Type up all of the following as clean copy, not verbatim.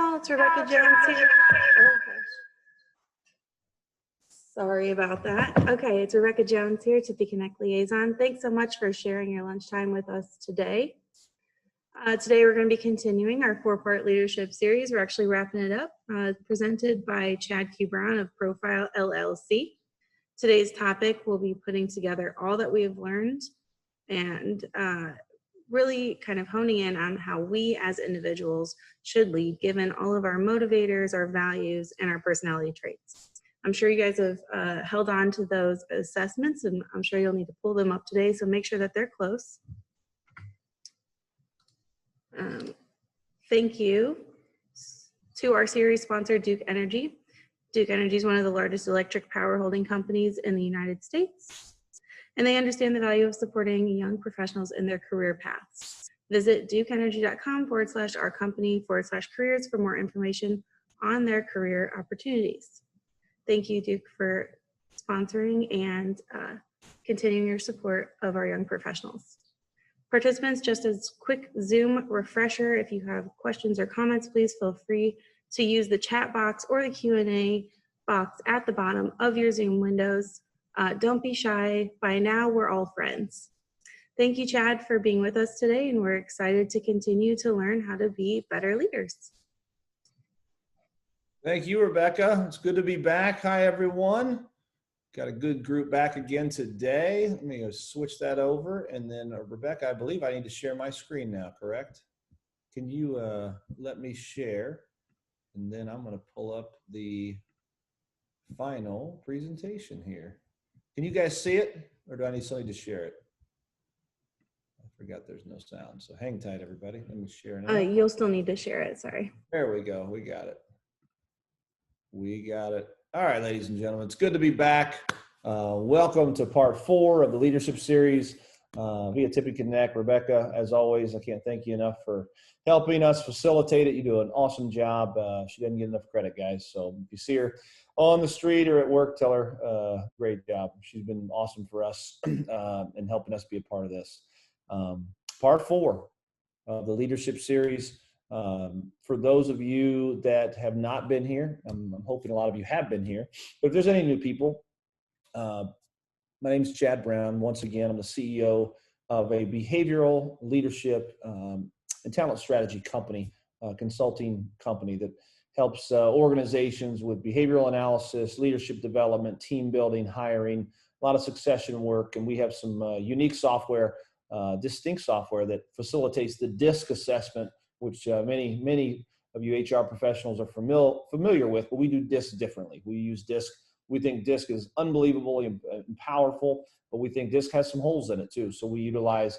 It's Rebecca Jones here. Oh, gosh. Sorry about that. Okay, it's Rebecca Jones here, to the Connect Liaison. Thanks so much for sharing your lunchtime with us today. Today we're going to be continuing our four-part leadership series. We're actually wrapping it up, presented by Chad Q. Brown of Profile LLC. Today's topic will be putting together all that we have learned and really kind of honing in on how we as individuals should lead, given all of our motivators, our values, and our personality traits. I'm sure you guys have held on to those assessments, and I'm sure you'll need to pull them up today, so make sure that they're close. Thank you to our series sponsor, Duke Energy. Duke Energy is one of the largest electric power holding companies in the United States, and they understand the value of supporting young professionals in their career paths. Visit dukeenergy.com/our-company/careers for more information on their career opportunities. Thank you, Duke, for sponsoring and continuing your support of our young professionals. Participants, just as quick Zoom refresher, if you have questions or comments, please feel free to use the chat box or the Q&A box at the bottom of your Zoom windows. Don't be shy. By now, we're all friends. Thank you, Chad, for being with us today, and we're excited to continue to learn how to be better leaders. Thank you, Rebecca. It's good to be back. Hi, everyone. Got a good group back again today. Let me switch that over. And then, Rebecca, I believe I need to share my screen now, correct? Can you let me share? And then I'm going to pull up the final presentation here. Can you guys see it, or do I need somebody to share it? I forgot there's no sound, so hang tight, everybody. Let me share now. You'll still need to share it, sorry. There we go. We got it. We got it. All right, ladies and gentlemen, it's good to be back. Welcome to part 4 of the leadership series via Tippy Connect. Rebecca, as always, I can't thank you enough for helping us facilitate it. You do an awesome job. She doesn't get enough credit, guys. So if you see her on the street or at work, tell her great job. She's been awesome for us and helping us be a part of this. Part 4 of the leadership series. For those of you that have not been here, I'm hoping a lot of you have been here, but if there's any new people, my name is Chad Brown. Once again, I'm the CEO of a behavioral leadership and talent strategy company, consulting company that helps organizations with behavioral analysis, leadership development, team building, hiring, a lot of succession work. And we have some unique software, distinct software that facilitates the DISC assessment, which many of you HR professionals are familiar with, but we do DISC differently. We use DISC. We think DISC is unbelievably and powerful, but we think DISC has some holes in it too. So we utilize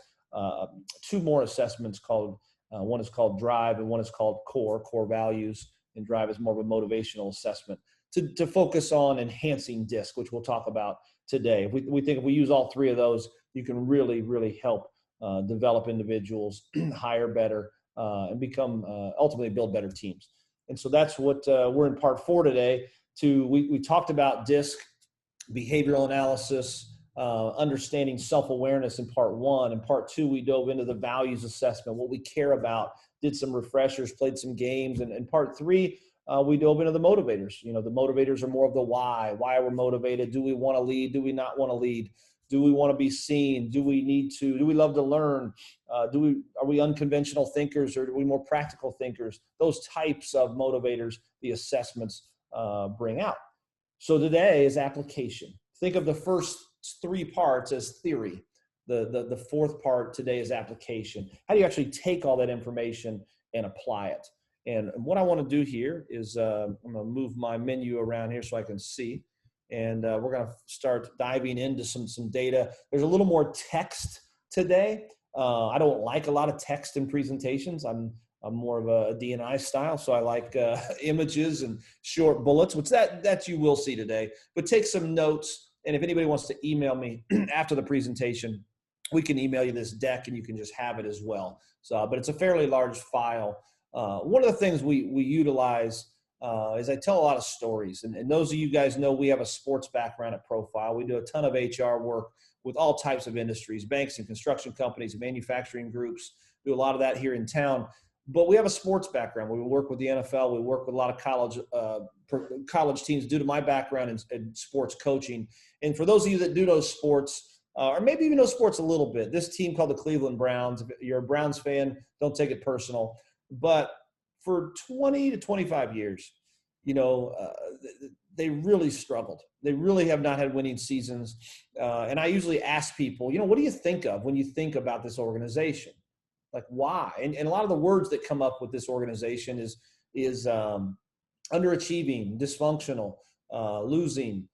2 more assessments called, one is called DRIVE and one is called core values, and DRIVE is more of a motivational assessment to focus on enhancing DISC, which we'll talk about today. We think if we use all 3 of those, you can really help develop individuals, hire better, and become ultimately build better teams. And so that's what we're in part 4 today. We talked about DISC, behavioral analysis, understanding self-awareness in part 1. In part 2, we dove into the values assessment, what we care about, did some refreshers, played some games. And in part 3, we dove into the motivators. You know, the motivators are more of the why we're motivated. Do we want to lead? Do we not want to lead? Do we want to be seen? Do we love to learn? Are we unconventional thinkers, or are we more practical thinkers? Those types of motivators, the assessments bring out. So today is application. Think of the first 3 parts as theory. The 4th part today is application. How do you actually take all that information and apply it? And what I want to do here is I'm going to move my menu around here so I can see. And we're going to start diving into some data. There's a little more text today. I don't like a lot of text in presentations. I'm more of a D&I style, so I like images and short bullets, which that you will see today. But take some notes, and if anybody wants to email me after the presentation, we can email you this deck, and you can just have it as well. So, but it's a fairly large file. One of the things we utilize is I tell a lot of stories. And those of you guys know we have a sports background at Profile. We do a ton of HR work with all types of industries, banks and construction companies, manufacturing groups, do a lot of that here in town. But we have a sports background. We work with the NFL. We work with a lot of college teams due to my background in sports coaching. And for those of you that do know sports, or maybe even know sports a little bit, this team called the Cleveland Browns, if you're a Browns fan, don't take it personal. But for 20 to 25 years, they really struggled. They really have not had winning seasons. And I usually ask people, what do you think of when you think about this organization? Like, why? And a lot of the words that come up with this organization is underachieving, dysfunctional, losing.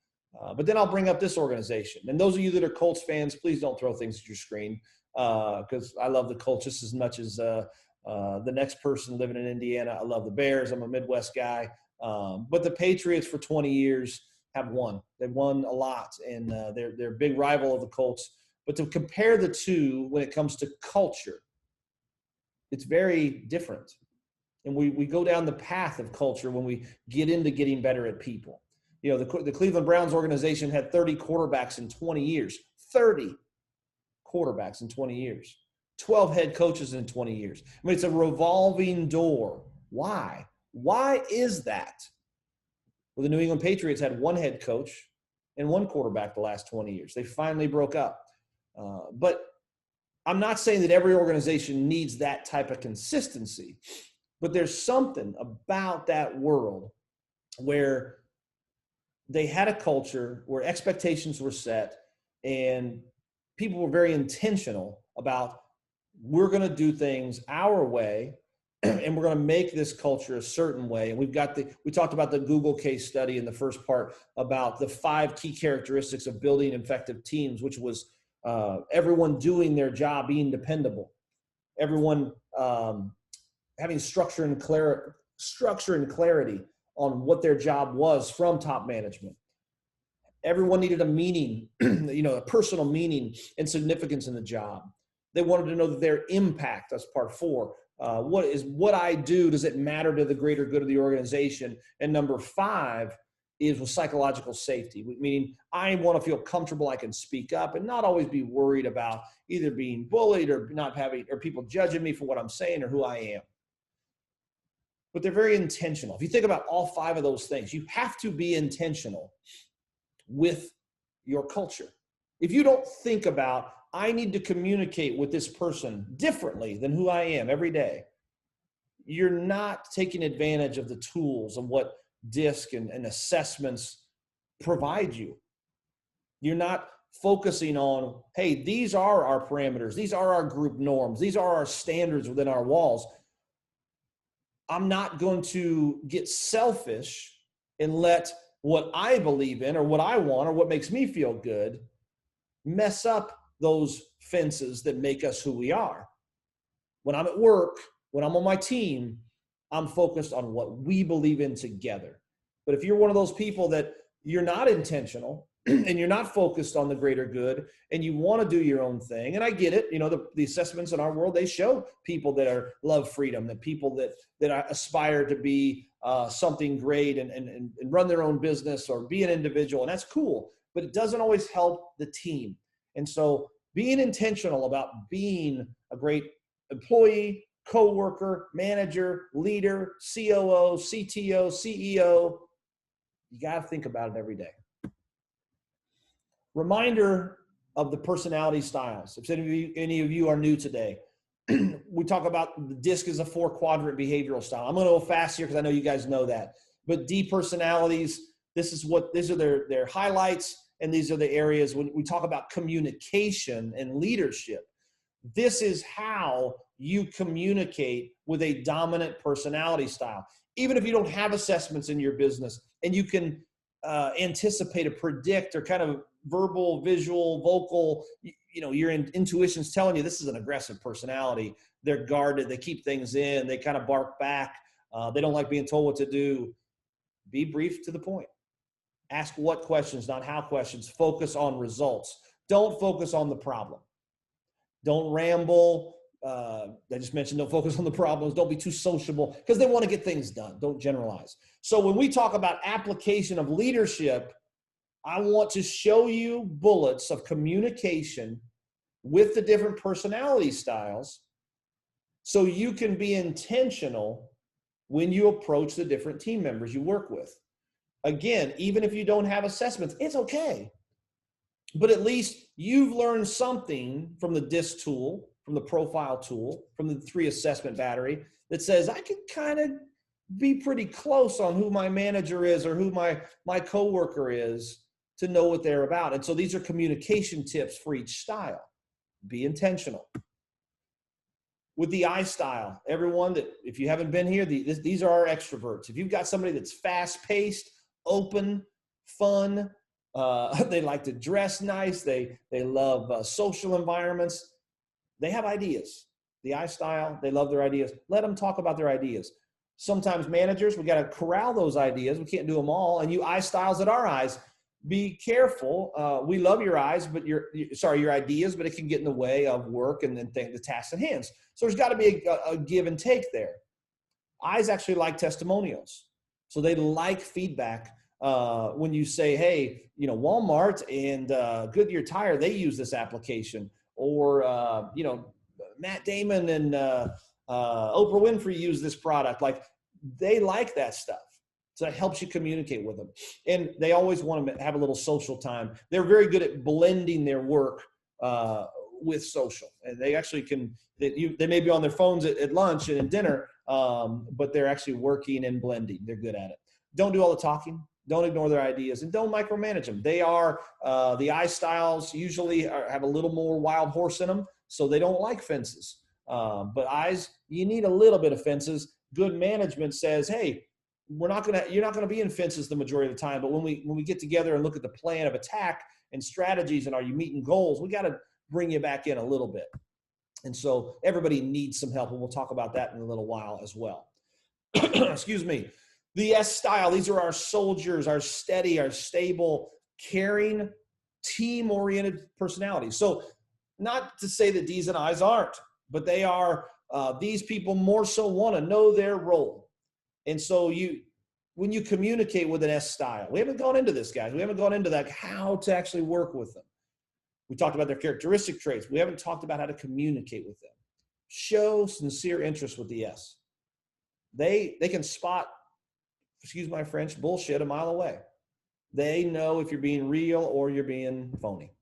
But then I'll bring up this organization. And those of you that are Colts fans, please don't throw things at your screen, because I love the Colts just as much as the next person living in Indiana. I love the Bears. I'm a Midwest guy. But the Patriots for 20 years have won. They've won a lot, and they're a big rival of the Colts. But to compare the two when it comes to culture, it's very different. And we go down the path of culture when we get into getting better at people. The Cleveland Browns organization had 30 quarterbacks in 20 years. 30 quarterbacks in 20 years. 12 head coaches in 20 years. I mean, it's a revolving door. Why? Why is that? Well, the New England Patriots had one head coach and one quarterback the last 20 years. They finally broke up. But I'm not saying that every organization needs that type of consistency, but there's something about that world where they had a culture where expectations were set and people were very intentional about, we're going to do things our way and we're going to make this culture a certain way. And we talked about the Google case study in the first part about the 5 key characteristics of building effective teams, which was everyone doing their job, being dependable, everyone having structure and clarity on what their job was from top management. Everyone needed a meaning, a personal meaning and significance in the job. They wanted to know that their impact, that's part 4. What I do, does it matter to the greater good of the organization? And number 5 is with psychological safety, meaning I want to feel comfortable I can speak up and not always be worried about either being bullied or or people judging me for what I'm saying or who I am. But they're very intentional. If you think about all 5 of those things, you have to be intentional with your culture. If you don't think about, I need to communicate with this person differently than who I am every day, you're not taking advantage of the tools of what DISC and assessments provide you. You're not focusing on, hey, these are our parameters. These are our group norms. These are our standards within our walls. I'm not going to get selfish and let what I believe in or what I want or what makes me feel good mess up those fences that make us who we are. When I'm at work, when I'm on my team, I'm focused on what we believe in together. But if you're one of those people that you're not intentional and you're not focused on the greater good and you want to do your own thing, and I get it, the assessments in our world, they show people that love freedom, that people that aspire to be something great and run their own business or be an individual, and that's cool, but it doesn't always help the team. And so being intentional about being a great employee, coworker, manager, leader, COO, CTO, CEO, you got to think about it every day. Reminder of the personality styles. If any of you are new today, we talk about the DISC as a 4-quadrant behavioral style. I'm going to go fast here because I know you guys know that. But D personalities, these are their highlights, and these are the areas when we talk about communication and leadership. This is how you communicate with a dominant personality style. Even if you don't have assessments in your business and you can anticipate or predict or kind of verbal, visual, vocal, your intuition's telling you this is an aggressive personality. They're guarded. They keep things in. They kind of bark back. They don't like being told what to do. Be brief to the point. Ask what questions, not how questions. Focus on results. Don't focus on the problem. Don't ramble. I just mentioned don't focus on the problems. Don't be too sociable because they want to get things done. Don't generalize. So when we talk about application of leadership, I want to show you bullets of communication with the different personality styles So you can be intentional when you approach the different team members you work with. Again, even if you don't have assessments, it's okay. But at least you've learned something from the DISC tool, from the profile tool, from the 3 assessment battery that says I can kind of be pretty close on who my manager is or who my coworker is to know what they're about. And so these are communication tips for each style. Be intentional. With the I style, everyone that, if you haven't been here, these are our extroverts. If you've got somebody that's fast-paced, open, fun, they like to dress nice, they love social environments, they have ideas. The I style, they love their ideas. Let them talk about their ideas. Sometimes managers, we got to corral those ideas. We can't do them all. And you I styles at our eyes, be careful. We love your eyes, but your ideas, but it can get in the way of work and then the tasks at hand. So there's got to be a give and take there. Eyes actually like testimonials. So they like feedback when you say, hey, Walmart and Goodyear Tire, they use this application. Or, Matt Damon and Oprah Winfrey use this product. Like, they like that stuff. So that helps you communicate with them. And they always want to have a little social time. They're very good at blending their work with social. And they actually can, they may be on their phones at lunch and at dinner, but they're actually working and blending. They're good at it. Don't do all the talking. Don't ignore their ideas, and don't micromanage them. They are, the I styles usually have a little more wild horse in them, so they don't like fences. But I's, you need a little bit of fences. Good management says, hey, you're not gonna be in fences the majority of the time, but when we get together and look at the plan of attack and strategies and are you meeting goals, we got to bring you back in a little bit. And so everybody needs some help, and we'll talk about that in a little while as well. Excuse me. The S style, these are our soldiers, our steady, our stable, caring, team-oriented personalities. So not to say that D's and I's aren't, but they are, these people more so want to know their role. And so when you communicate with an S style, we haven't gone into this, guys. We haven't gone into that, how to actually work with them. We talked about their characteristic traits. We haven't talked about how to communicate with them. Show sincere interest with the S. They can spot, excuse my French, bullshit a mile away. They know if you're being real or you're being phony.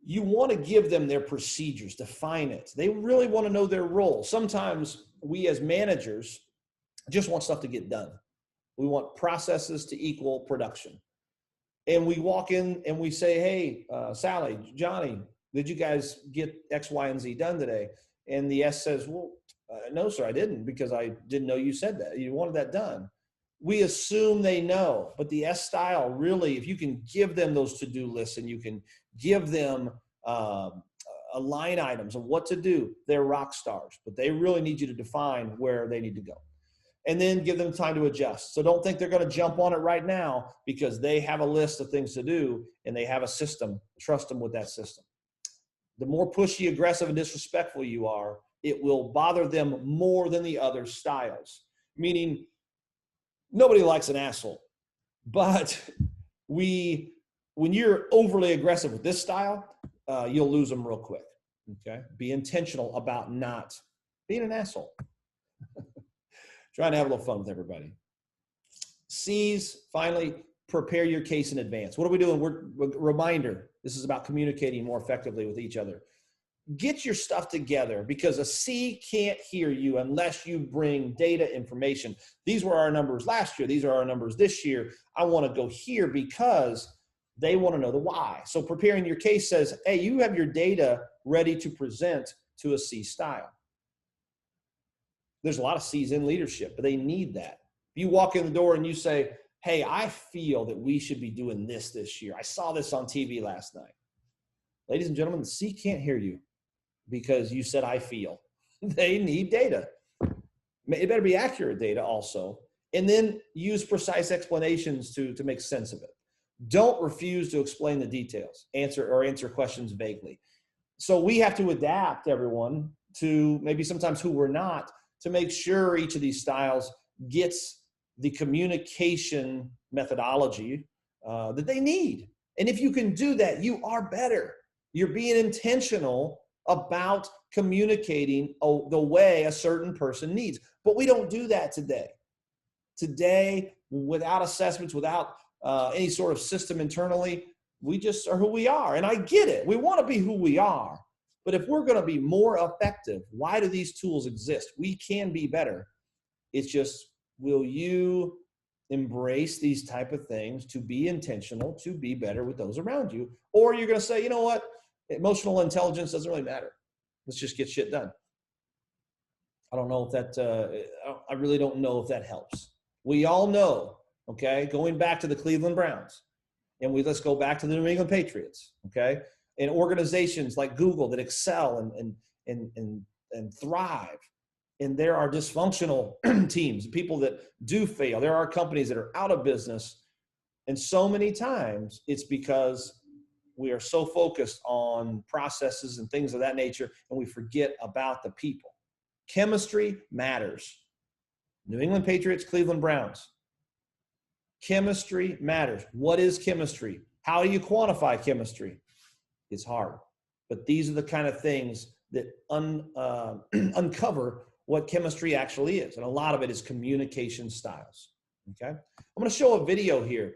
You want to give them their procedures, define it. They really want to know their role. Sometimes we as managers just want stuff to get done. We want processes to equal production. And we walk in and we say, hey, Sally, Johnny, did you guys get X, Y, and Z done today? And the S says, well, no, sir, I didn't, because I didn't know you said that. You wanted that done. We assume they know, but the S style really, if you can give them those to-do lists and you can give them line items of what to do, they're rock stars, but they really need you to define where they need to go. And then give them time to adjust. So don't think they're going to jump on it right now because they have a list of things to do and they have a system. Trust them with that system. The more pushy, aggressive, and disrespectful you are, it will bother them more than the other styles. Meaning, nobody likes an asshole. But when you're overly aggressive with this style, you'll lose them real quick. Okay? Be intentional about not being an asshole. Trying to have a little fun with everybody. C's, finally, prepare your case in advance. What are we doing? Reminder, this is about communicating more effectively with each other. Get your stuff together, because a C can't hear you unless you bring data information. These were our numbers last year. These are our numbers this year. I want to go here because they want to know the why. So preparing your case says, hey, you have your data ready to present to a C style. There's a lot of C's in leadership, but they need that. If you walk in the door and you say, hey, I feel that we should be doing this year. I saw this on TV last night. Ladies and gentlemen, the C can't hear you because you said, I feel. They need data. It better be accurate data also. And then use precise explanations to make sense of it. Don't refuse to explain the details. Answer questions vaguely. So we have to adapt, everyone, to maybe sometimes who we're not, to make sure each of these styles gets the communication methodology that they need. And if you can do that, you are better. You're being intentional about communicating the way a certain person needs. But we don't do that today. Today, without assessments, without any sort of system internally, we just are who we are. And I get it. We want to be who we are. But if we're going to be more effective, why do these tools exist? We can be better. It's just, will you embrace these type of things to be intentional, to be better with those around you? Or you're going to say, you know what? Emotional intelligence doesn't really matter. Let's just get shit done. I don't know if that, I really don't know if that helps. We all know, okay, going back to the Cleveland Browns, and let's go back to the New England Patriots, okay, and organizations like Google that excel and thrive. And there are dysfunctional teams, people that do fail. There are companies that are out of business. And so many times it's because we are so focused on processes and things of that nature, and we forget about the people. Chemistry matters. New England Patriots, Cleveland Browns. Chemistry matters. What is chemistry? How do you quantify chemistry? It's hard. But these are the kind of things that uncover what chemistry actually is. And a lot of it is communication styles. Okay? I'm going to show a video here.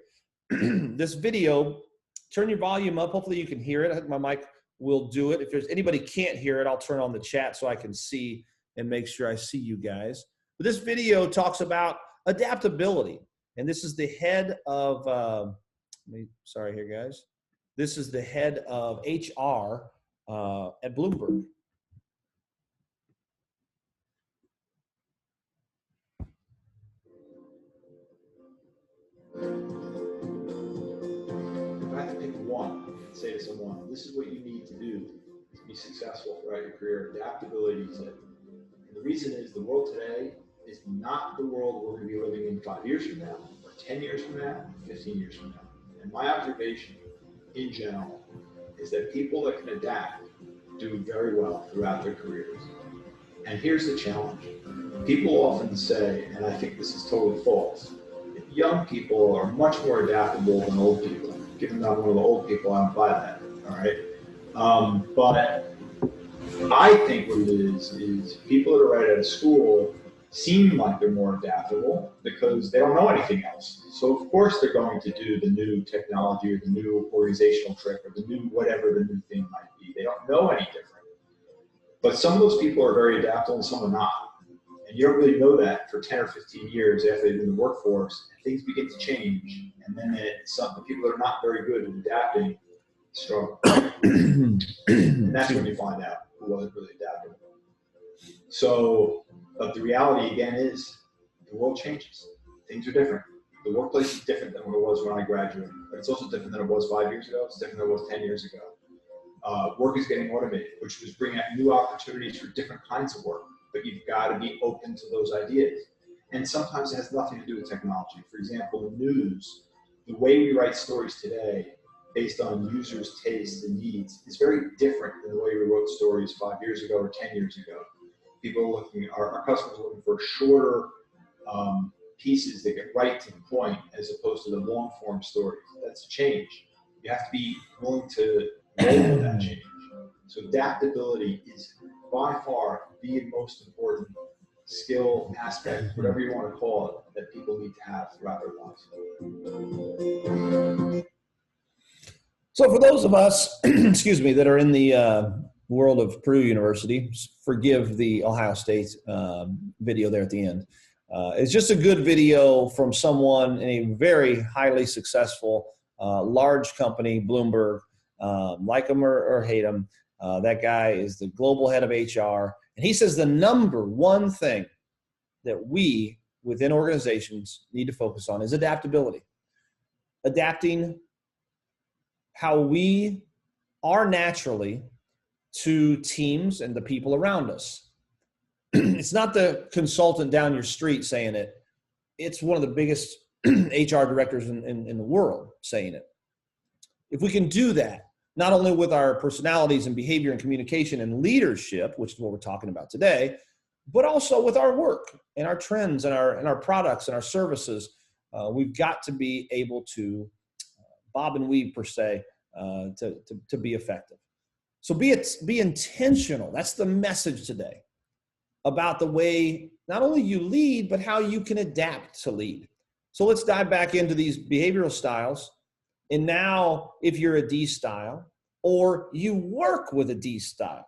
This video, turn your volume up. Hopefully you can hear it. I think my mic will do it. If there's anybody can't hear it, I'll turn on the chat so I can see and make sure I see you guys. But this video talks about adaptability. And this is the head of, sorry here, guys. This is the head of HR at Bloomberg. If I had to pick one and say to someone, this is what you need to do to be successful throughout your career, adaptability is it. And the reason is the world today is not the world we're going to be living in 5 years from now, or 10 years from now, 15 years from now. And my observation in general is that people that can adapt do very well throughout their careers. And here's the challenge. People often say, and I think this is totally false, that young people are much more adaptable than old people. Given that I'm one of the old people, I don't buy that, all right? But I think what it is people that are right out of school seem like they're more adaptable because they don't know anything else. So of course they're going to do the new technology or the new organizational trick or the new whatever the new thing might be. They don't know any different. But some of those people are very adaptable and some are not. And you don't really know that for 10 or 15 years after they've been in the workforce. And things begin to change. And then the people that are not very good at adapting struggle. And that's when you find out who wasn't really adaptable. So, but the reality again is the world changes. Things are different. The workplace is different than what it was when I graduated. But it's also different than it was 5 years ago. It's different than it was 10 years ago. Work is getting automated, which was bringing out new opportunities for different kinds of work. But you've got to be open to those ideas. And sometimes it has nothing to do with technology. For example, the news, the way we write stories today based on users' tastes and needs is very different than the way we wrote stories 5 years ago or 10 years ago. People are looking, our customers are looking for shorter pieces that get right to the point as opposed to the long form stories. That's a change. You have to be willing to roll with that change. So adaptability is by far the most important skill aspect, whatever you want to call it, that people need to have throughout their lives. So for those of us, excuse me, that are in the world of Purdue University, forgive the Ohio State video there at the end. It's just a good video from someone in a very highly successful large company, Bloomberg. Like him or hate him, that guy is the global head of HR. And he says the number one thing that we within organizations need to focus on is adaptability. Adapting how we are naturally to teams and the people around us. It's not the consultant down your street saying it. It's one of the biggest HR directors in the world saying it. If we can do that, not only with our personalities and behavior and communication and leadership, which is what we're talking about today, but also with our work and our trends and our products and our services, we've got to be able to bob and weave per se to be effective. So be intentional. That's the message today about the way not only you lead, but how you can adapt to lead. So let's dive back into these behavioral styles. And now if you're a D style or you work with a D style,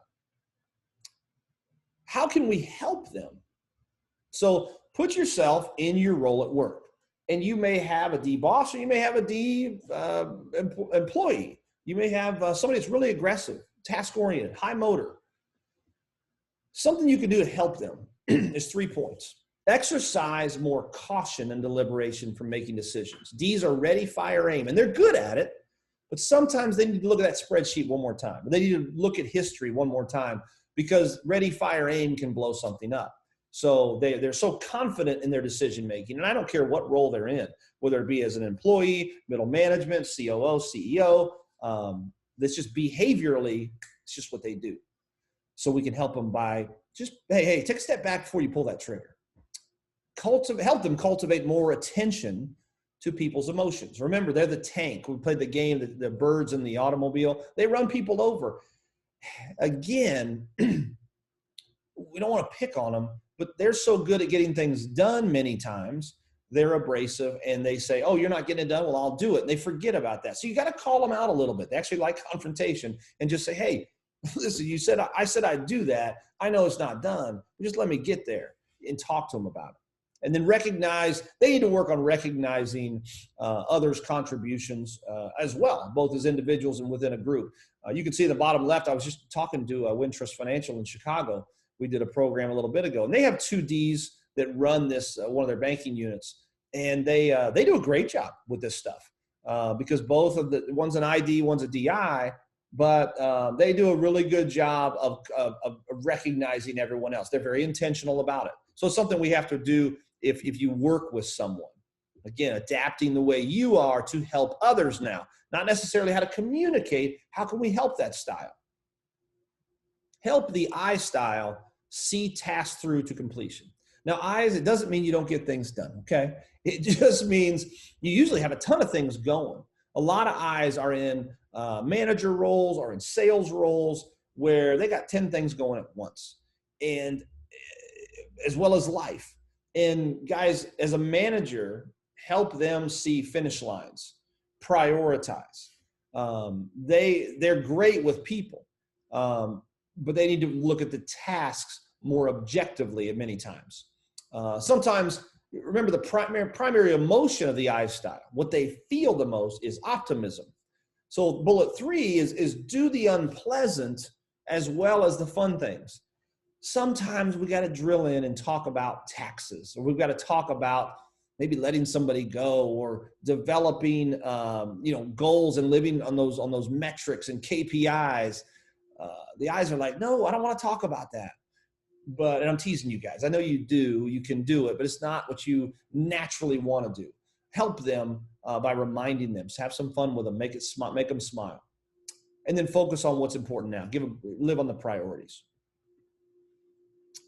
how can we help them? So put yourself in your role at work. And you may have a D boss, or you may have a D employee. You may have somebody that's really aggressive, task-oriented, high motor. Something you can do to help them is 3 points. Exercise more caution and deliberation for making decisions. Ds are ready, fire, aim, and they're good at it, but sometimes they need to look at that spreadsheet one more time. They need to look at history one more time, because ready, fire, aim can blow something up. So they're so confident in their decision-making, and I don't care what role they're in, whether it be as an employee, middle management, COO, CEO, that's just behaviorally, it's just what they do. So we can help them by just, hey, take a step back before you pull that trigger. Help them cultivate more attention to people's emotions. Remember, they're the tank. We played the game, the birds in the automobile. They run people over. Again, we don't want to pick on them, but they're so good at getting things done many times. They're abrasive and they say, oh, you're not getting it done? Well, I'll do it. And they forget about that. So you got to call them out a little bit. They actually like confrontation, and just say, hey, listen, I said I'd do that. I know it's not done. Just let me get there, and talk to them about it. And then they need to work on recognizing others' contributions as well, both as individuals and within a group. You can see in the bottom left, I was just talking to Wintrust Financial in Chicago. We did a program a little bit ago, and they have 2 Ds that run this, one of their banking units. And they do a great job with this stuff because both of one's an ID, one's a DI, but they do a really good job of recognizing everyone else. They're very intentional about it. So it's something we have to do if you work with someone. Again, adapting the way you are to help others now, not necessarily how to communicate. How can we help that style? Help the I style see tasks through to completion. Now, I's, it doesn't mean you don't get things done, okay? It just means you usually have a ton of things going. A lot of I's are in manager roles or in sales roles where they got 10 things going at once, and as well as life. And guys, as a manager, help them see finish lines, prioritize. They're great with people, but they need to look at the tasks more objectively at many times. Sometimes, remember, the primary emotion of the I style, what they feel the most, is optimism. So bullet 3 is do the unpleasant as well as the fun things. Sometimes we got to drill in and talk about taxes, or we've got to talk about maybe letting somebody go, or developing goals and living on those metrics and KPIs. The I's are like, no, I don't want to talk about that. And I'm teasing you guys. I know you can do it, but it's not what you naturally want to do. Help them by reminding them. So have some fun with them. Make them smile. And then focus on what's important now. Live on the priorities.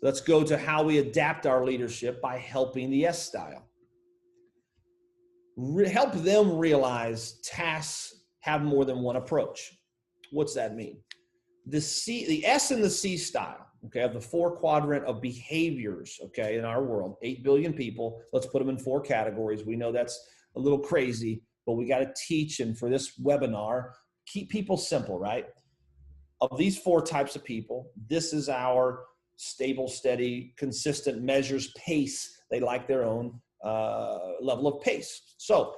Let's go to how we adapt our leadership by helping the S style. Help them realize tasks have more than one approach. What's that mean? The S and the C style, okay, of the 4 quadrant of behaviors, okay, in our world, 8 billion people. Let's put them in 4 categories. We know that's a little crazy, but we got to teach, and for this webinar, keep people simple, right? Of these 4 types of people, this is our stable, steady, consistent measures pace. They like their own level of pace. So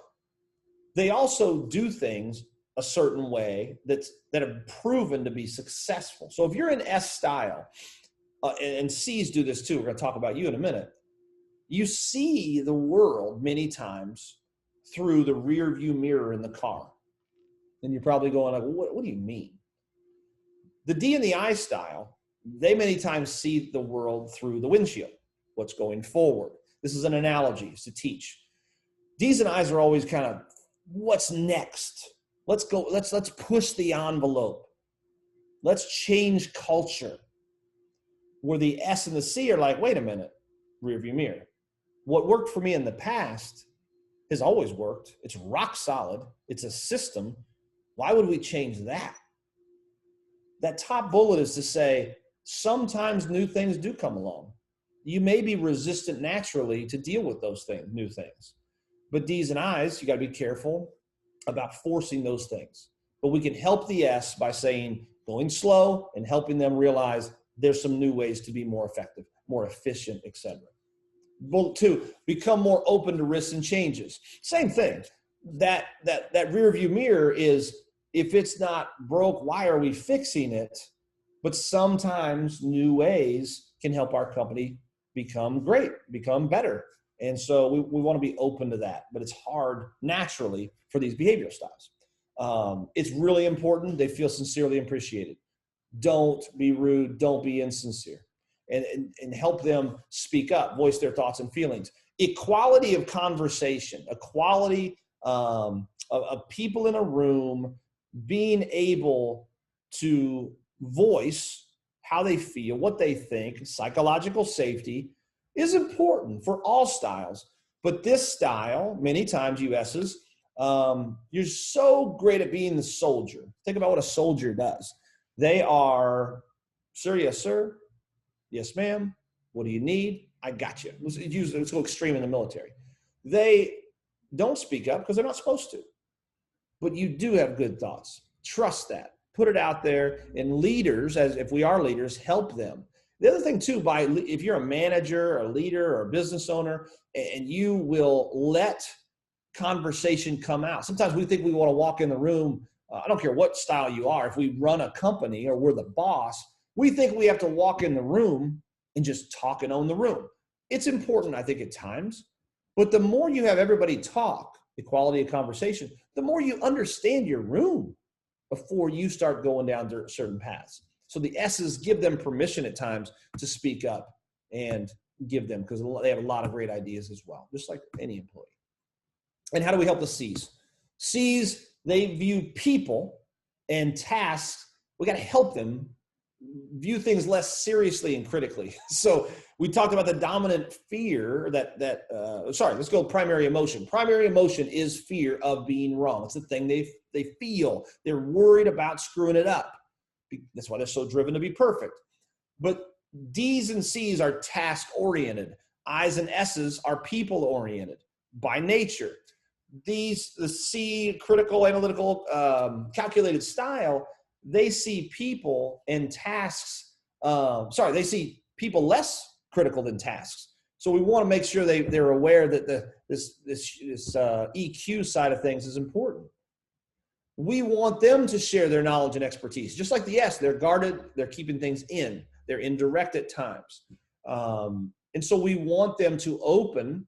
they also do things a certain way that have proven to be successful. So if you're in S style, and C's do this too, we're going to talk about you in a minute, you see the world many times through the rear view mirror in the car. And you're probably going like, what do you mean? The D and the I style, they many times see the world through the windshield, what's going forward. This is an analogy, it's to teach. D's and I's are always kind of, what's next? Let's go, let's push the envelope. Let's change culture. Where the S and the C are like, wait a minute, rearview mirror. What worked for me in the past has always worked. It's rock solid. It's a system. Why would we change that? that top bullet is to say, sometimes new things do come along. You may be resistant naturally to deal with those things, new things. But D's and I's, you got to be careful about forcing those things. But we can help the S by saying, going slow and helping them realize there's some new ways to be more effective, more efficient, etc. Bullet 2, become more open to risks and changes. Same thing. That rear view mirror is, if it's not broke, why are we fixing it? But sometimes new ways can help our company become great, become better. And so we want to be open to that, but it's hard naturally for these behavioral styles. It's really important they feel sincerely appreciated. Don't be rude, don't be insincere, and help them speak up, voice their thoughts and feelings. Equality of conversation, equality of people in a room being able to voice how they feel, what they think. Psychological safety is important for all styles, but this style, many times US's, you're so great at being the soldier. Think about what a soldier does. They are, sir, yes, sir. Yes, ma'am. What do you need? I got you. Let's go extreme in the military. They don't speak up because they're not supposed to. But you do have good thoughts. Trust that. Put it out there. And leaders, as if we are leaders, help them. The other thing too, if you're a manager, or a leader, or a business owner, and you will let conversation come out. Sometimes we think we want to walk in the room. I don't care what style you are. If we run a company or we're the boss, we think we have to walk in the room and just talk and own the room. It's important, I think, at times. But the more you have everybody talk, the quality of conversation, the more you understand your room before you start going down certain paths. So the S's, give them permission at times to speak up and give them, because they have a lot of great ideas as well, just like any employee. And how do we help the C's? C's, they view people and tasks. We got to help them view things less seriously and critically. So we talked about the dominant fear let's go primary emotion. Primary emotion is fear of being wrong. It's the thing they feel. They're worried about screwing it up. That's why they're so driven to be perfect. But D's and C's are task oriented. I's and S's are people oriented by nature. The C, critical, analytical, calculated style, they see people and tasks. They see people less critical than tasks. So we want to make sure they're aware that this EQ side of things is important. We want them to share their knowledge and expertise. Just like the S, they're guarded, they're keeping things in, they're indirect at times. And so we want them to open,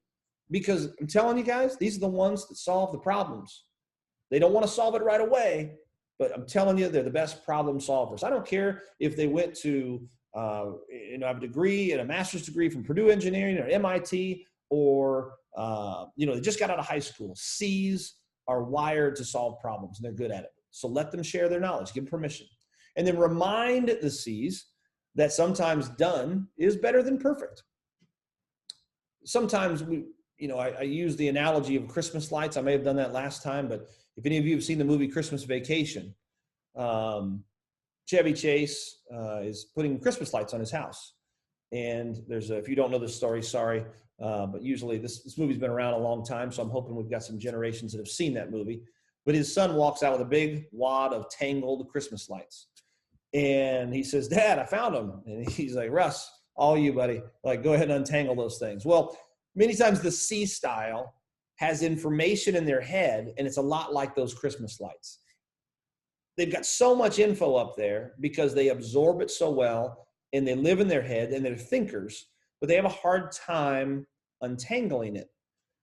because I'm telling you guys, these are the ones that solve the problems. They don't want to solve it right away, but I'm telling you, they're the best problem solvers. I don't care if they went to have a degree and a master's degree from Purdue Engineering or MIT, or they just got out of high school. C's are wired to solve problems, and they're good at it. So let them share their knowledge, give them permission. And then remind the C's that sometimes done is better than perfect. Sometimes I use the analogy of Christmas lights. I may have done that last time, but if any of you have seen the movie Christmas Vacation, Chevy Chase is putting Christmas lights on his house. And if you don't know this story, sorry, but usually this movie's been around a long time, so I'm hoping we've got some generations that have seen that movie. But his son walks out with a big wad of tangled Christmas lights. And he says, "Dad, I found them." And he's like, "Russ, all you, buddy. Like, go ahead and untangle those things." Well, many times the C style has information in their head, and it's a lot like those Christmas lights. They've got so much info up there because they absorb it so well, and they live in their head, and they're thinkers, but they have a hard time untangling it.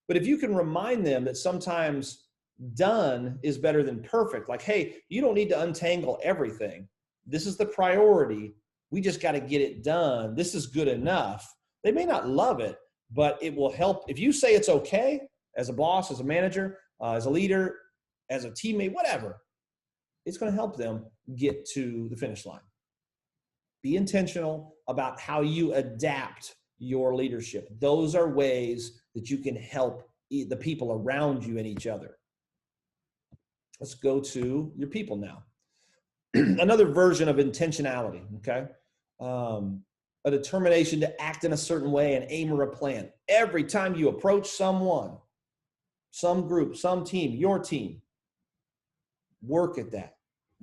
But if you can remind them that sometimes done is better than perfect, like, hey, you don't need to untangle everything. This is the priority. We just got to get it done. This is good enough. They may not love it, but it will help. If you say it's okay as a boss, as a manager, as a leader, as a teammate, whatever, it's going to help them get to the finish line. Be intentional about how you adapt your leadership. Those are ways that you can help the people around you and each other. Let's go to your people now. another version of intentionality, okay? A determination to act in a certain way and aim or a plan. Every time you approach someone, some group, some team, your team, work at that,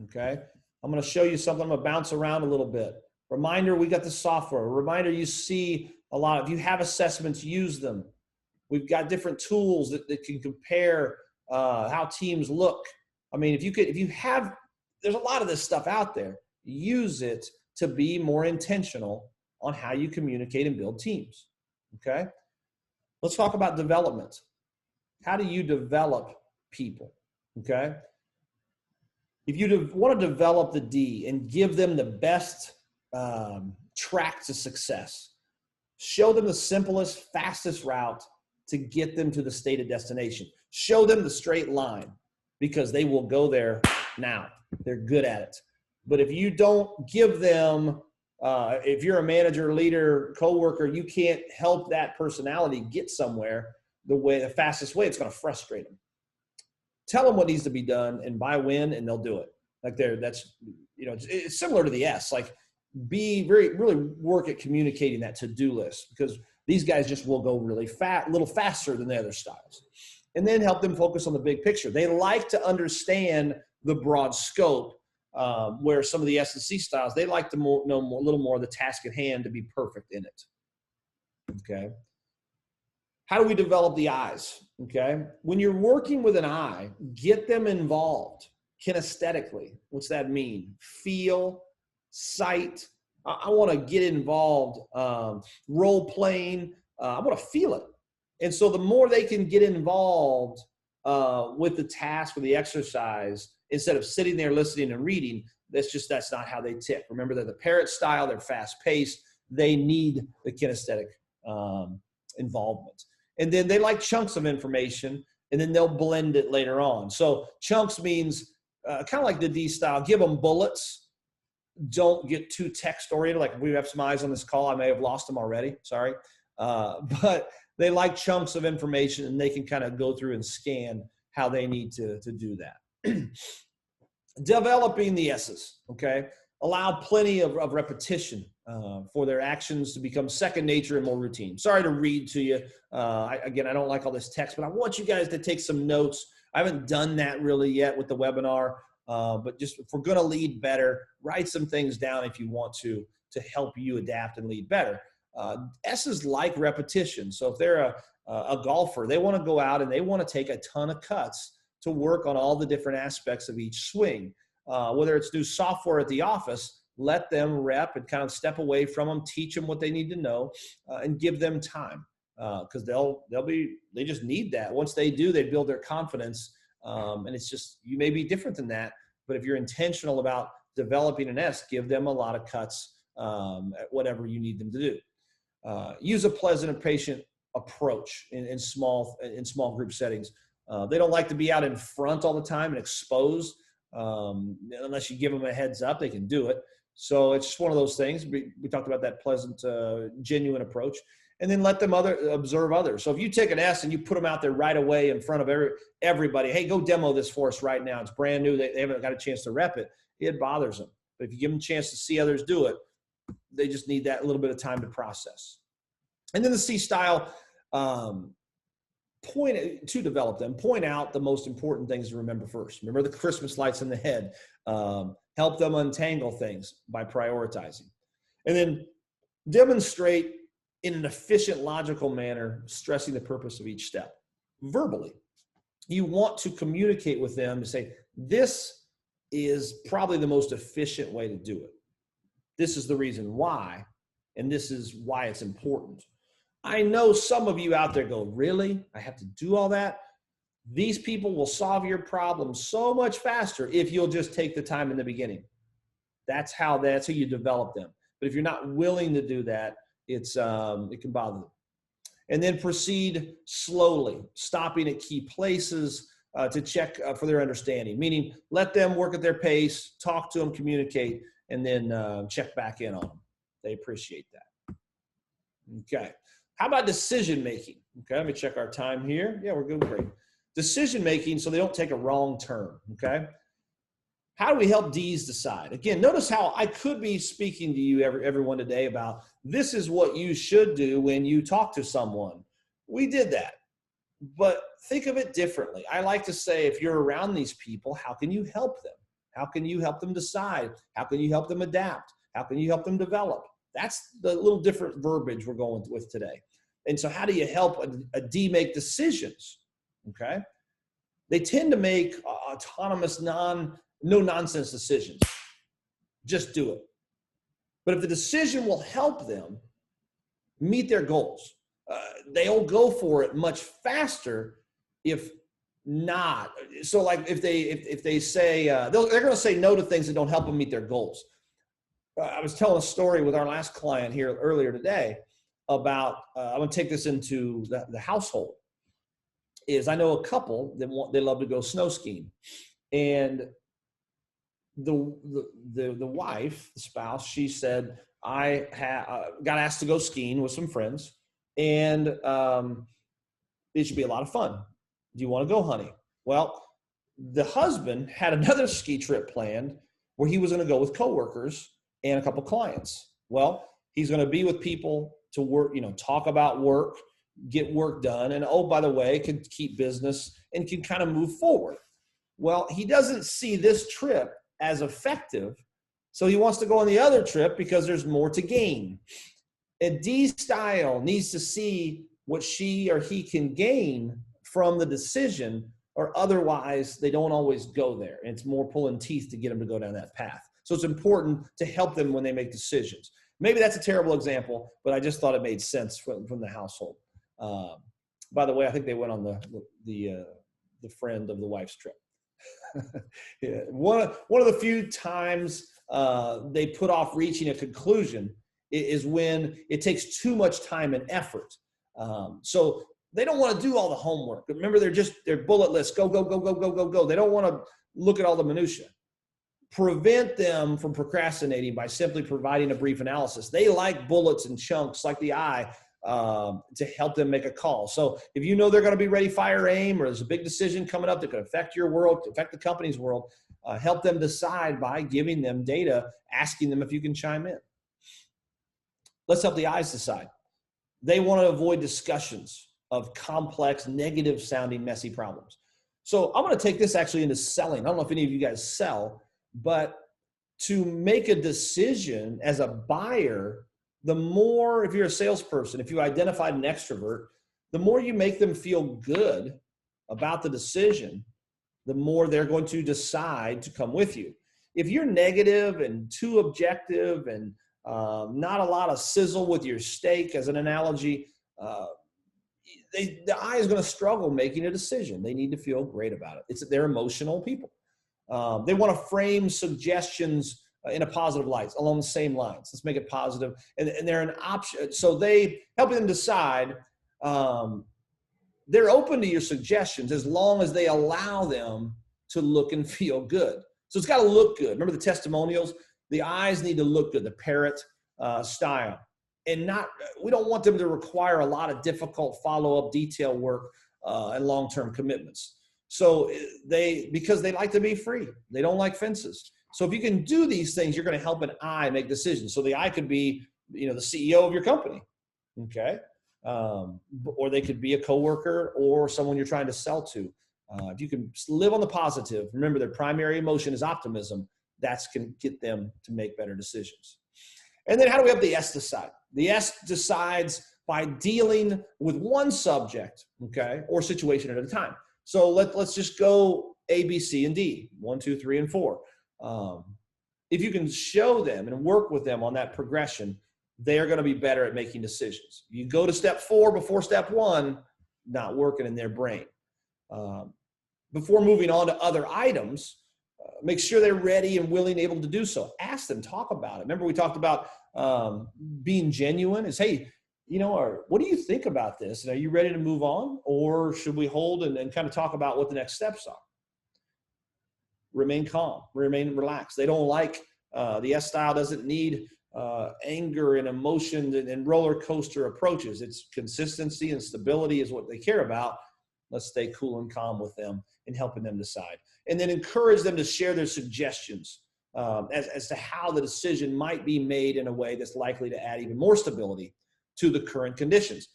okay? I'm going to show you something. I'm going to bounce around a little bit. Reminder, we got the software. A reminder, you see a lot. If you have assessments, use them. We've got different tools that can compare how teams look. I mean, there's a lot of this stuff out there. Use it to be more intentional on how you communicate and build teams, okay? Let's talk about development. How do you develop people, okay? If you want to develop the D and give them the best track to success, show them the simplest, fastest route to get them to the stated destination. Show them the straight line because they will go there now. They're good at it. But if you don't give them, if you're a manager, leader, coworker, you can't help that personality get somewhere the fastest way, it's going to frustrate them. Tell them what needs to be done and by when, and they'll do it. It's similar to the S. Like, really work at communicating that to-do list, because these guys just will go really a little faster than the other styles. And then help them focus on the big picture. They like to understand the broad scope, where some of the S and C styles, they like to know a little more of the task at hand to be perfect in it. Okay. How do we develop the I's? Okay. When you're working with an I, get them involved kinesthetically. What's that mean? Feel, sight. I want to get involved, role playing. I want to feel it. And so the more they can get involved with the task or the exercise, instead of sitting there listening and reading, that's not how they tick. Remember, they're the parrot style. They're fast paced. They need the kinesthetic involvement. And then they like chunks of information, and then they'll blend it later on. So chunks means kind of like the D style. Give them bullets. Don't get too text oriented. Like, we have some eyes on this call. I may have lost them already. Sorry. But they like chunks of information, and they can kind of go through and scan how they need to do that. Developing the S's, okay? Allow plenty of repetition for their actions to become second nature and more routine. Sorry to read to you. I don't like all this text, but I want you guys to take some notes. I haven't done that really yet with the webinar, but just if we're going to lead better, write some things down if you want to help you adapt and lead better. S's like repetition. So if they're a golfer, they want to go out and they want to take a ton of cuts to work on all the different aspects of each swing. Whether it's new software at the office, let them rep and kind of step away from them, teach them what they need to know, and give them time, because they just need that. Once they do, they build their confidence, and it's just, you may be different than that, but if you're intentional about developing an S, give them a lot of cuts at whatever you need them to do. Use a pleasant and patient approach in small group settings. They don't like to be out in front all the time and exposed. Unless you give them a heads up, they can do it. So it's just one of those things. We talked about that pleasant, genuine approach, and then let them observe others. So if you take an S and you put them out there right away in front of everybody, hey, go demo this for us right now. It's brand new. They haven't got a chance to rep it. It bothers them. But if you give them a chance to see others do it, they just need that little bit of time to process. And then the C style, develop them, point out the most important things to remember first. Remember the Christmas lights in the head. Help them untangle things by prioritizing. And then demonstrate in an efficient, logical manner, stressing the purpose of each step. Verbally, you want to communicate with them to say, this is probably the most efficient way to do it. This is the reason why, and this is why it's important. I know some of you out there go, really? I have to do all that? These people will solve your problem so much faster if you'll just take the time in the beginning. That's how you develop them. But if you're not willing to do that, it can bother them. And then proceed slowly, stopping at key places to check for their understanding, meaning let them work at their pace, talk to them, communicate, and then check back in on them. They appreciate that. Okay. How about decision making? Okay, let me check our time here. Yeah, we're good. Great. Decision making so they don't take a wrong turn. Okay. how do we help Ds decide? Again, notice how I could be speaking to you, everyone today, about this is what you should do when you talk to someone. We did that, but think of it differently. I like to say, if you're around these people, how can you help them? How can you help them decide? How can you help them adapt? How can you help them develop? That's the little different verbiage we're going with today. And so how do you help a D make decisions? Okay. They tend to make autonomous, no-nonsense decisions. Just do it. But if the decision will help them meet their goals, they'll go for it much faster. If not, so like if they say they're going to say no to things that don't help them meet their goals. I was telling a story with our last client here earlier today about I'm going to take this into the household. Is I know a couple that they love to go snow skiing, and the wife, the spouse, she said, I got asked to go skiing with some friends, and it should be a lot of fun. Do you want to go, honey? Well, the husband had another ski trip planned where he was going to go with coworkers and a couple clients. Well, he's going to be with people to work, talk about work, get work done, and oh, by the way, can keep business and can kind of move forward. Well, he doesn't see this trip as effective, so he wants to go on the other trip because there's more to gain. A D style needs to see what she or he can gain from the decision, or otherwise they don't always go there. And it's more pulling teeth to get them to go down that path. So it's important to help them when they make decisions. Maybe that's a terrible example, but I just thought it made sense from the household. By the way, I think they went on the friend of the wife's trip. Yeah. One of the few times they put off reaching a conclusion is when it takes too much time and effort. So they don't want to do all the homework. Remember, they're bullet lists. Go, go, go, go, go, go, go. They don't want to look at all the minutia. Prevent them from procrastinating by simply providing a brief analysis. They like bullets and chunks like the eye to help them make a call. So if you know they're going to be ready, fire, aim, or there's a big decision coming up that could affect your world, affect the company's world, help them decide by giving them data, asking them if you can chime in. Let's help the eyes decide. They want to avoid discussions of complex, negative sounding, messy problems. So I'm going to take this actually into selling. I don't know if any of you guys sell, but to make a decision as a buyer, the more, if you're a salesperson, if you identified an extrovert, the more you make them feel good about the decision, the more they're going to decide to come with you. If you're negative and too objective and not a lot of sizzle with your steak, as an analogy, the eye is going to struggle making a decision. They need to feel great about it. They're emotional people. They want to frame suggestions in a positive light, along the same lines. Let's make it positive. And they're an option. So they help them decide. They're open to your suggestions as long as they allow them to look and feel good. So it's got to look good. Remember the testimonials? The eyes need to look good, the parrot style. And we don't want them to require a lot of difficult follow-up detail work and long-term commitments. So because they like to be free. They don't like fences. So if you can do these things, you're going to help an eye make decisions. So the eye could be, the CEO of your company, okay? Or they could be a coworker or someone you're trying to sell to. If you can live on the positive, remember their primary emotion is optimism. That's can get them to make better decisions. And then how do we have the S decide? The S decides by dealing with one subject, okay, or situation at a time. So let's just go A, B, C, and D, 1, 2, 3, and 4. If you can show them and work with them on that progression, they're going to be better at making decisions. You go to step 4 before step 1, not working in their brain. Before moving on to other items, make sure they're ready and willing, able to do so. Ask them, talk about it. Remember we talked about being genuine is, hey, what do you think about this? And are you ready to move on? Or should we hold and kind of talk about what the next steps are? Remain calm, remain relaxed. They don't like, the S style doesn't need anger and emotion and roller coaster approaches. It's consistency and stability is what they care about. Let's stay cool and calm with them and helping them decide. and then encourage them to share their suggestions as to how the decision might be made in a way that's likely to add even more stability to the current conditions.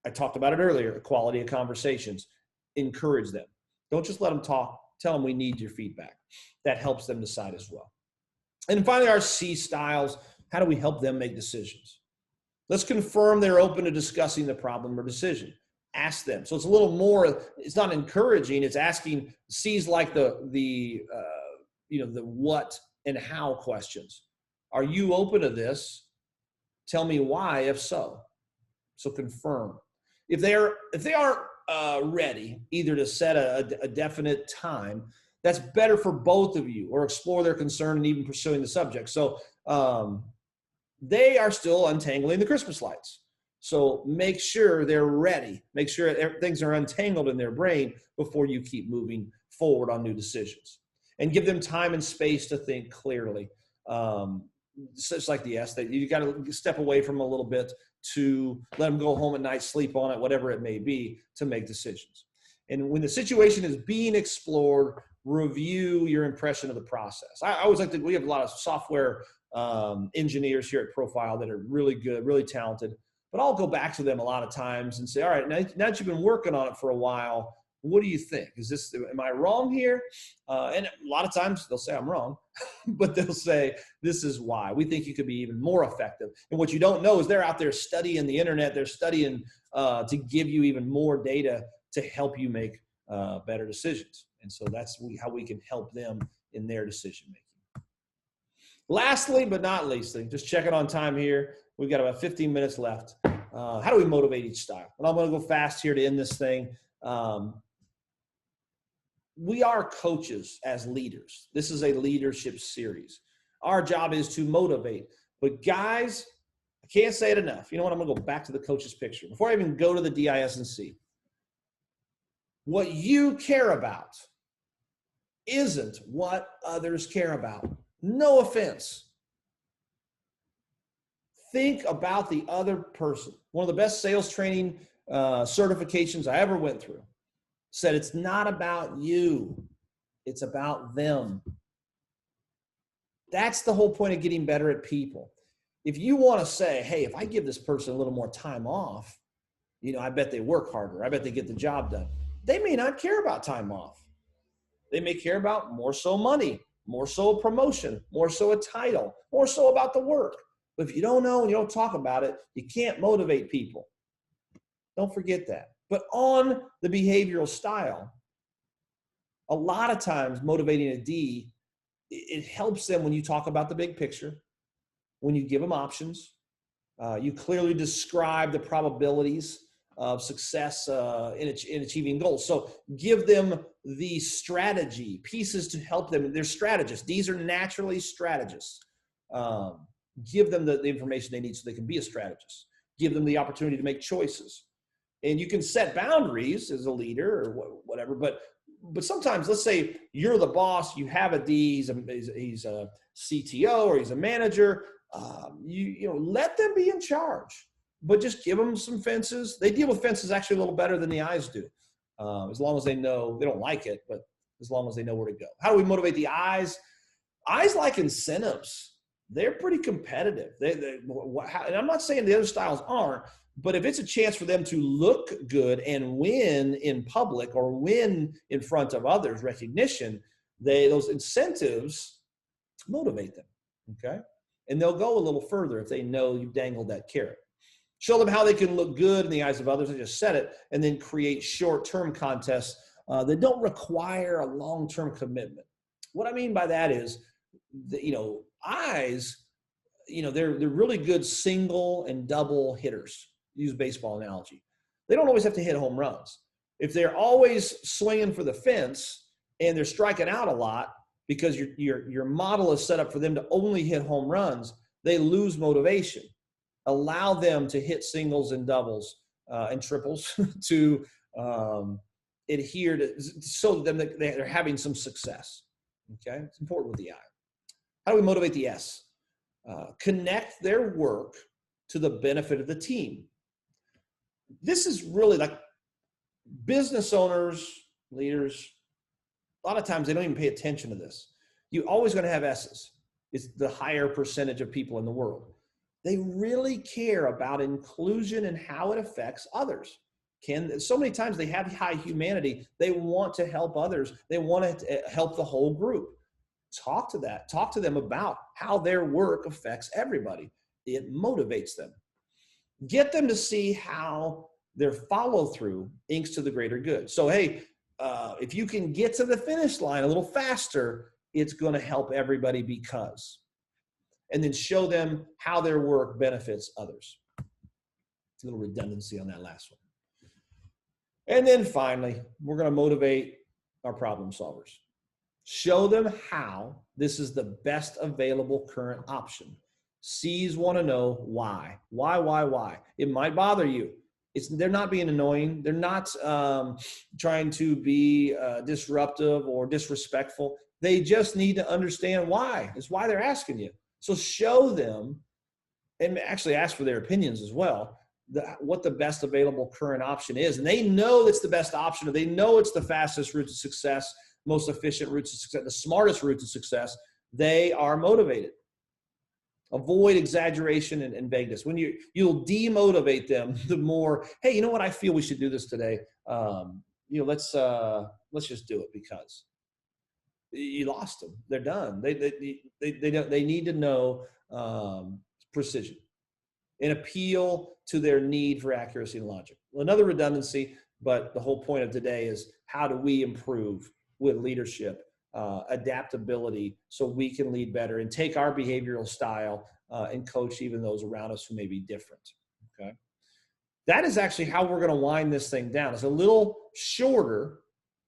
I talked about it earlier, quality of conversations. Encourage them. Don't just let them talk. Tell them we need your feedback. That helps them decide as well. And finally, our C styles. How do we help them make decisions? Let's confirm they're open to discussing the problem or decision. Ask them. So it's a little more, it's not encouraging, it's asking. C's like the what and how questions. Are you open to this? Tell me why, if so. So confirm. If they aren't ready, either to set a definite time, that's better for both of you, or explore their concern and even pursuing the subject. So they are still untangling the Christmas lights. So make sure they're ready. Make sure things are untangled in their brain before you keep moving forward on new decisions. And give them time and space to think clearly. It's like the S, that you got to step away from a little bit to let them go home at night, sleep on it, whatever it may be, to make decisions. And when the situation is being explored, review your impression of the process. I always like to, we have a lot of software engineers here at Profile that are really good, really talented, but I'll go back to them a lot of times and say, all right, now that you've been working on it for a while, what do you think? Am I wrong here? And a lot of times they'll say I'm wrong, but they'll say, this is why. We think you could be even more effective. And what you don't know is they're out there studying the internet. They're studying to give you even more data to help you make better decisions. And so that's how we can help them in their decision making. Lastly, but not leastly, just checking on time here. We've got about 15 minutes left. How do we motivate each style? And I'm going to go fast here to end this thing. We are coaches as leaders. This is a leadership series. Our job is to motivate. But guys, I can't say it enough. You know what? I'm going to go back to the coach's picture. Before I even go to the DIS&C, what you care about isn't what others care about. No offense. Think about the other person. One of the best sales training certifications I ever went through said it's not about you, it's about them. That's the whole point of getting better at people. If you want to say, hey, if I give this person a little more time off, I bet they work harder. I bet they get the job done. They may not care about time off. They may care about more so money, more so a promotion, more so a title, more so about the work. But if you don't know and you don't talk about it, you can't motivate people. Don't forget that. But on the behavioral style, a lot of times motivating a D, it helps them when you talk about the big picture, when you give them options, you clearly describe the probabilities of success in achieving goals. So give them the strategy, pieces to help them. They're strategists. These are naturally strategists. Give them the information they need so they can be a strategist. Give them the opportunity to make choices. And you can set boundaries as a leader or whatever, but sometimes, let's say you're the boss, you have a D, he's a CTO or he's a manager, let them be in charge, but just give them some fences. They deal with fences actually a little better than the I's do, as long as they know, they don't like it, but as long as they know where to go. How do we motivate the I's? I's like incentives. They're pretty competitive. And I'm not saying the other styles aren't, but if it's a chance for them to look good and win in public or win in front of others, recognition, those incentives motivate them, okay? And they'll go a little further if they know you've dangled that carrot. Show them how they can look good in the eyes of others. I just said it. And then create short-term contests that don't require a long-term commitment. What I mean by that is, I's, they're really good single and double hitters. Use baseball analogy. They don't always have to hit home runs. If they're always swinging for the fence and they're striking out a lot because your model is set up for them to only hit home runs, they lose motivation. Allow them to hit singles and doubles and triples to adhere to, so that they're having some success. Okay, it's important with the I. How do we motivate the S? Connect their work to the benefit of the team. This is really like business owners, leaders, a lot of times they don't even pay attention to this. You're always going to have S's. It's the higher percentage of people in the world. They really care about inclusion and how it affects others. So many times they have high humanity. They want to help others. They want to help the whole group. Talk to them about how their work affects everybody. It motivates them. Get them to see how their follow through inks to the greater good. So, hey, if you can get to the finish line a little faster, it's going to help everybody because. And then show them how their work benefits others. A little redundancy on that last one. And then finally, we're going to motivate our problem solvers. Show them how this is the best available current option. C's want to know why. Why? It might bother you. They're not being annoying. They're not trying to be disruptive or disrespectful. They just need to understand why. It's why they're asking you. So show them, and actually ask for their opinions as well, what the best available current option is. And they know it's the best option, or they know it's the fastest route to success, most efficient route to success, the smartest route to success. They are motivated. Avoid exaggeration and vagueness. When you'll demotivate them, the more, hey, you know what? I feel we should do this today. Let's just do it because. You lost them. They're done. They need to know precision and appeal to their need for accuracy and logic. Another redundancy, but the whole point of today is how do we improve with leadership, adaptability, so we can lead better and take our behavioral style and coach even those around us who may be different. Okay, that is actually how we're going to wind this thing down. It's a little shorter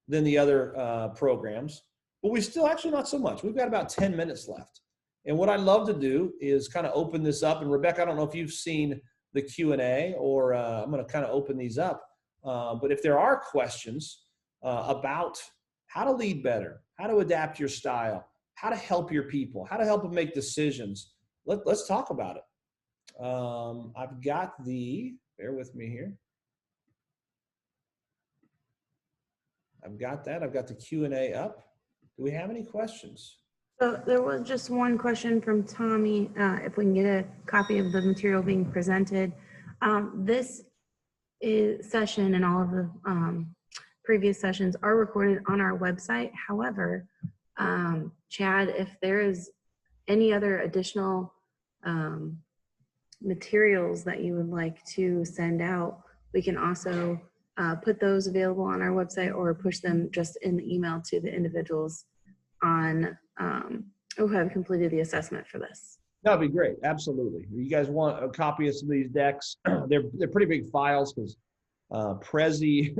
than the other programs. But we still actually not so much. We've got about 10 minutes left. And what I'd love to do is kind of open this up. And Rebecca, I don't know if you've seen the Q&A or I'm going to kind of open these up. But if there are questions about how to lead better, how to adapt your style, how to help your people, how to help them make decisions, let's talk about it. I've got bear with me here. I've got the Q&A up. Do we have any questions? So there was just one question from Tommy, if we can get a copy of the material being presented. This session and all of the previous sessions are recorded on our website. However, Chad, if there is any other additional materials that you would like to send out, we can also put those available on our website or push them just in the email to the individuals who have completed the assessment for this. That'd be great. Absolutely. You guys want a copy of some of these decks? They're pretty big files because Prezi,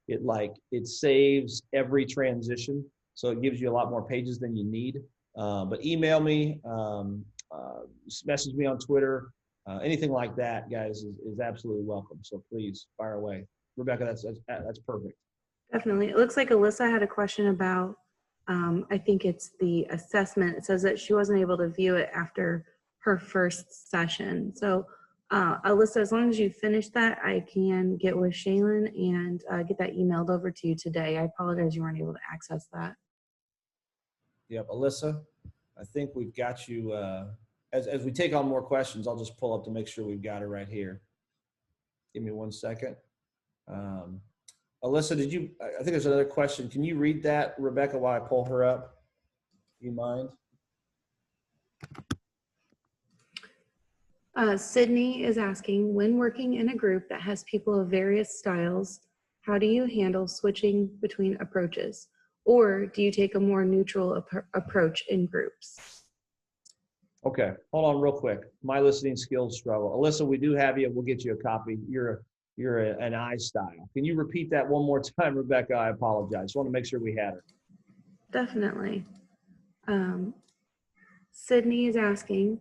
it saves every transition. So it gives you a lot more pages than you need. But email me, message me on Twitter, anything like that, guys, is absolutely welcome. So please fire away. Rebecca, that's perfect. Definitely. It looks like Alyssa had a question about, I think it's the assessment. It says that she wasn't able to view it after her first session. So Alyssa, as long as you finish that, I can get with Shaylin and get that emailed over to you today. I apologize you weren't able to access that. Yep, Alyssa, I think we've got you. As we take on more questions, I'll just pull up to make sure we've got it right here. Give me 1 second. Alyssa, I think there's another question. Can you read that, Rebecca, while I pull her up? Do you mind? Sydney is asking, when working in a group that has people of various styles, how do you handle switching between approaches? Or do you take a more neutral approach in groups? Okay, hold on real quick. My listening skills struggle. Alyssa, we do have you. We'll get you a copy. You're an I style. Can you repeat that one more time, Rebecca? I apologize. Just want to make sure we had it. Definitely. Sydney is asking,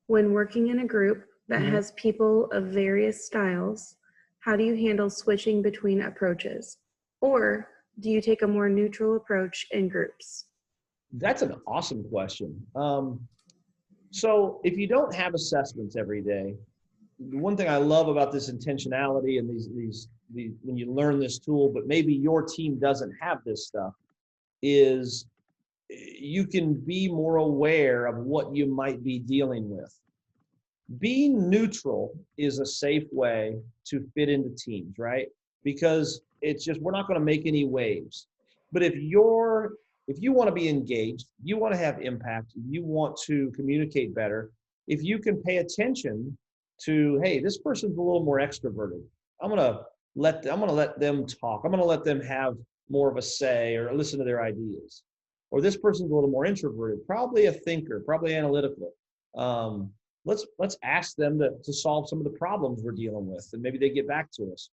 when working in a group that has people of various styles, how do you handle switching between approaches? Or do you take a more neutral approach in groups? That's an awesome question. So if you don't have assessments every day, the one thing I love about this intentionality and these when you learn this tool, but maybe your team doesn't have this stuff, is you can be more aware of what you might be dealing with. Being neutral is a safe way to fit into teams, right? Because it's just, we're not going to make any waves. But if you want to be engaged, you want to have impact, you want to communicate better, if you can pay attention to, hey, this person's a little more extroverted, I'm going to let them talk. I'm going to let them have more of a say or listen to their ideas. Or this person's a little more introverted, probably a thinker, probably analytical. Let's ask them to solve some of the problems we're dealing with, and maybe they get back to us.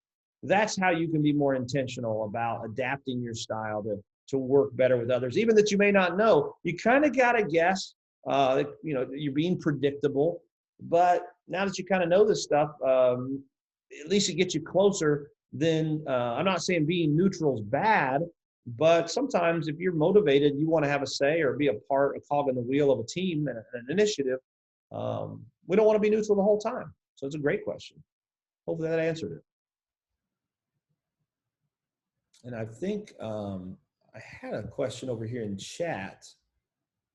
That's how you can be more intentional about adapting your style to work better with others, even that you may not know. You kind of got to guess, you're being predictable, but now that you kind of know this stuff, at least it gets you closer. Then I'm not saying being neutral is bad, but sometimes if you're motivated, you want to have a say or be a cog in the wheel of a team and an initiative. We don't want to be neutral the whole time. So it's a great question. Hopefully that answered it. And I think I had a question over here in chat.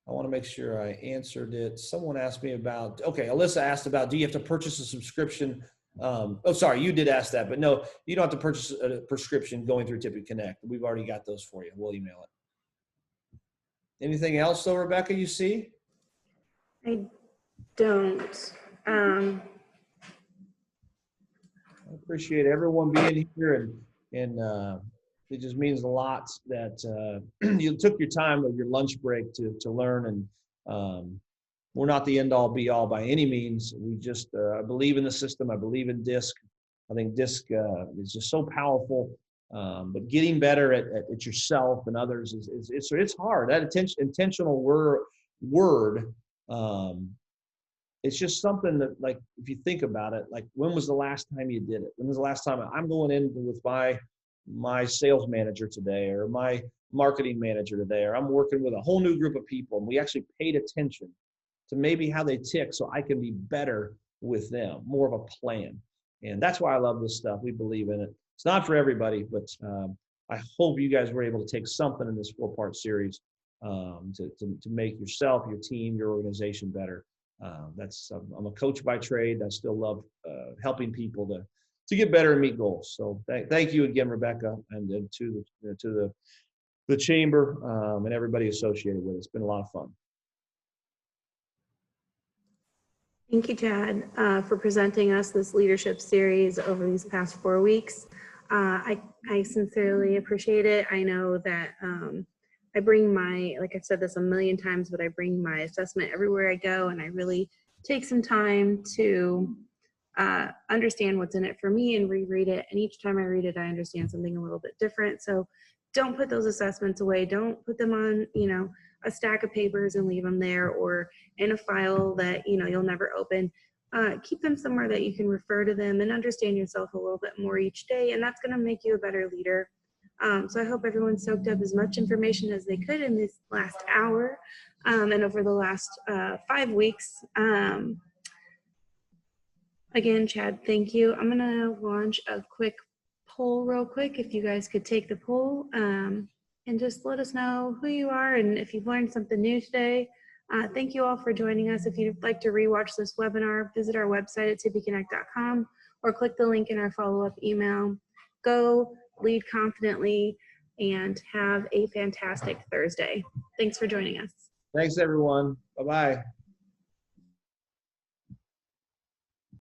I want to make sure I answered it. Someone asked me about, okay, Alyssa asked about, do you have to purchase a subscription? Oh, sorry, you did ask that, but no, you don't have to purchase a prescription going through Tippy Connect. We've already got those for you. We'll email it. Anything else though, Rebecca, you see? I don't. I appreciate everyone being here, and it just means a lot that you took your time with your lunch break to learn. And we're not the end all be all by any means. We just believe in the system. I believe in DISC. I think DISC is just so powerful. But getting better at yourself and others it's hard. That intentional word. It's just something that, like, if you think about it, like, when was the last time you did it? When was the last time I'm going in with my sales manager today, or my marketing manager today, or I'm working with a whole new group of people, and we actually paid attention to maybe how they tick so I can be better with them, more of a plan. And that's why I love this stuff. We believe in it. It's not for everybody, but I hope you guys were able to take something in this 4-part series to make yourself, your team, your organization better. I'm a coach by trade. I still love helping people to get better and meet goals. So thank you again, Rebecca, and to the chamber and everybody associated with it. It's been a lot of fun. Thank you, Chad, for presenting us this leadership series over these past 4 weeks. I sincerely appreciate it. I know that I bring like I've said this a million times, but I bring my assessment everywhere I go, and I really take some time to understand what's in it for me and reread it. And each time I read it, I understand something a little bit different. So don't put those assessments away. Don't put them on, a stack of papers and leave them there, or in a file that, you'll never open. Keep them somewhere that you can refer to them and understand yourself a little bit more each day. And that's going to make you a better leader. So I hope everyone soaked up as much information as they could in this last hour and over the last 5 weeks. Again, Chad, thank you. I'm going to launch a quick poll real quick. If you guys could take the poll and just let us know who you are and if you've learned something new today. Thank you all for joining us. If you'd like to rewatch this webinar, visit our website at tippyconnect.com or click the link in our follow-up email. Go lead confidently and have a fantastic Thursday. Thanks for joining us. Thanks, everyone. Bye-bye.